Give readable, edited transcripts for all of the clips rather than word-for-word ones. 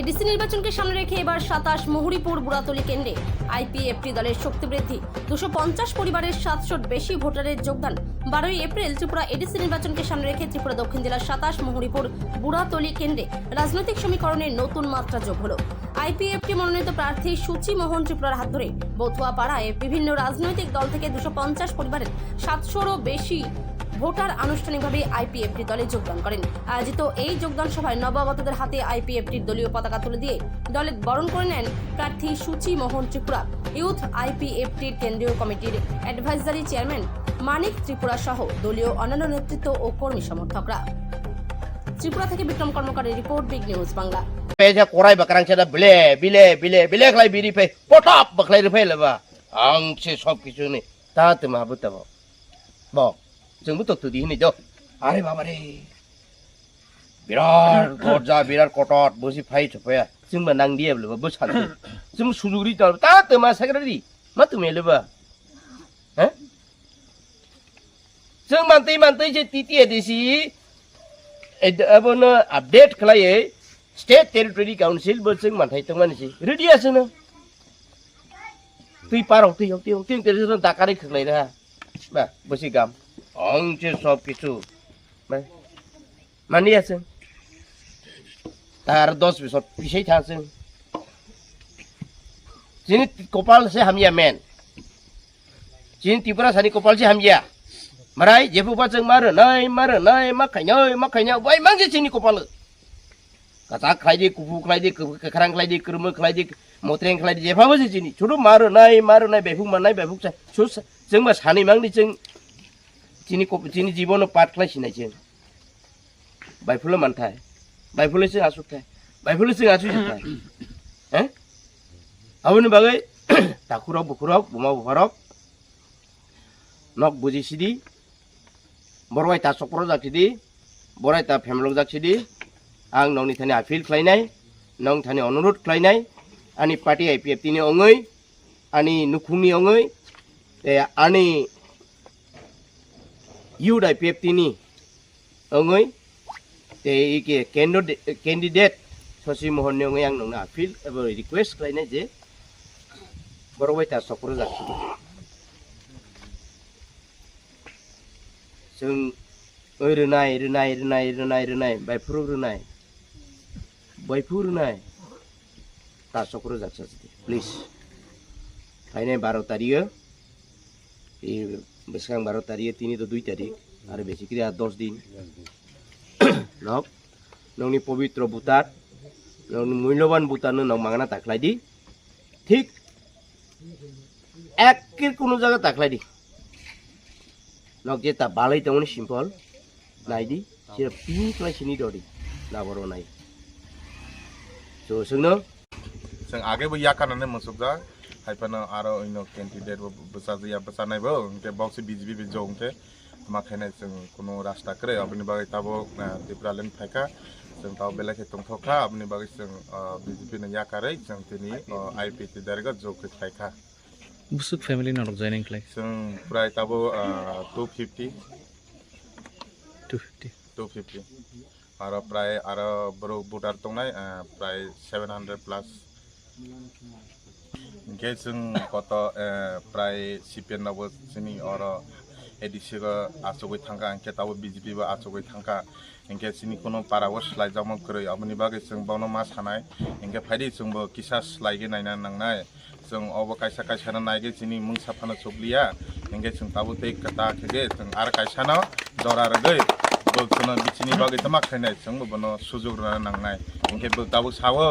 ADC নির্বাচনকে সামনে রেখে এবার 27 মহুরীপুর বুড়াতলী কেন্দ্রে আইপিএফটি দলের শক্তি বৃদ্ধি। 250 পরিবারের 700 বেশি ভোটারের যোগদান। 12ই এপ্রিল ত্রিপুরা এডিসি নির্বাচনকে সামনে রেখে ত্রিপুরা দক্ষিণ জেলার 27 মহুরীপুর বুড়াতলী কেন্দ্রে রাজনৈতিক সমীকরণের নতুন মাত্রা যোগ হলো। আইপিএফটি মনোনীত প্রার্থী সূচি মোহন ত্রিপুরার হাত ধরে বথুয়া পাড়ায় বিভিন্ন রাজনৈতিক দল থেকে 250 পরিবারের 700রও বেশি ভোটার আনুষ্ঠানিকভাবে আইপিএফটি দলে যোগদান করেন। আয়োজিত এই যোগদান সভায় নবাগতদের হাতে আইপিএফটির দলীয় পতাকা তুলে দিয়ে দলে বরণ করে নেন প্রার্থী সূচি মোহন ত্রিপুরা। ইউথ আইপিএফটির কেন্দ্রীয় কমিটির অ্যাডভাইজারি চেয়ারম্যান মানিক ত্রিপুরা সহ দলীয় অন্যান্য নেতৃত্ব ও কর্মী সমর্থকরা। ত্রিপুরা থেকে বিক্রম কর্মকারের report, big news Bangla. Peja korai bakarang sada bile klai biri pe potop baklai rupai leba ang se sob kisu ni ta te ma buta bo जों buta tu di ni jo are baba re birar gorja birar kotot bosi phai chopaya जों ma nang dia leba bo san जों sujuri ta ta te ma secretary ma tu me leba ha जों mantai je titi edisi abono update khlai State Territory Council berseng mantai teman sih. Ready aja na. Tui parong tui terus takari kelai dah. Bah, bersih gam. Angce sob kisu. Bah, mani aja. Tar 10 besok pisai thaseng. Sini kopal se hamya men. Sini Tripura sani kopal se hamya. Marai jepu paseng marenai makanya. Wai mangje sini kopal. Kata kelai di kupu kelai di kerang kelai di kerma kelai di motreng kelai di apa sih sini? Curu maru nai befuk saya. Sus, jeng mas hani mang di jeng sini jibono part kelai sini jeng. Baifula mantai, baifula sih asuk tai, baifula sih asuk tai. Awalnya bagai takurok bumau buharok, nok buji sidi, borwai ta sokro jak sidi, borai ta family jak sidi. Ang nongni thani appeal khlainai nong thani অনুরোধ khlainai ani party IPFT ni ongoi ani nukhungni ongoi ani youth IPFT ni ongoi ike candidate Sosi Mohon ni ongoi ang nongna appeal ebo request khlainai je borowai ta sokro jak जों renai Baipur renai tak sokro jaksa please kaine 12 tarik besang 12 tarik tini to 2 tarik are basically 10 din nok nongni pavitro butar nongni mূল্যবান butar no nong mangana taklai di ঠিক একের কোন জায়গা তাকলাই দি nok je ta balai tongni simple nai di sira pink lai sini dori na boro nai so sungno जों आगे बो या कानने मसुबजा हाइपना आरो इनो कैंडिडेट बसा या बसा नाय बो के बक्स बीजेपी बे जोंते माखाने जों कोनो रास्ता करे अपनी बागै ताबो दिप्रालेन फायका जों ताव बेला के तंथखा अपनी बागै जों बीजेपी ने या करे जों तिनि आईपीटी दारगा जोके फायका बुसुक फैमिली नट जॉइनिंग क्लास जों प्राय ताबो 250 आरो प्राय आरो बरो बुटार तंनाय प्राय 700 प्लस इनके जों कत प्राय सीपीएन नाबो जोंनि और एडीसी गा आसोगै थांगा इनके ताबो बीजेपी बा आसोगै थांगा इनके जोंनि कोनो पारावस लाइजाम करै अपनी बागै जों बावनो मा सानाय इनके फायदि जोंबो किसास लाइगे नायना नांनाय जों अबो कायसा नायगे जोंनि मुं साफानो सब्लिया इनके जों ताबो दै कता खेगे जों आरो कायसानो जरा रगै बोलसोनो बिचिनि बागै तमा खायनाय जोंबो बनो सुजुग रना नांनाय इनके ताबो सावो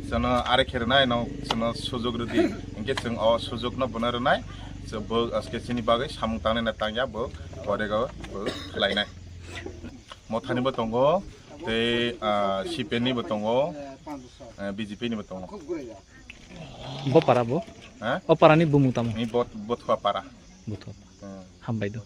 जोंनो आरो खेरनाय न जोंनो सुजुग रदि इनके जों अ सुजुग न बनरनाय जो बो आसके जोंनि बागै सामुं तांनाय ना तांया बो गरेगा बो खलायनाय मथानिबो दंगो ते सीपीएन निबो दंगो बीजेपी निबो दंगो बो पारा बो ओ पारानि बुमुताम नि बथुआ पारा बुथुआ हामबाय दो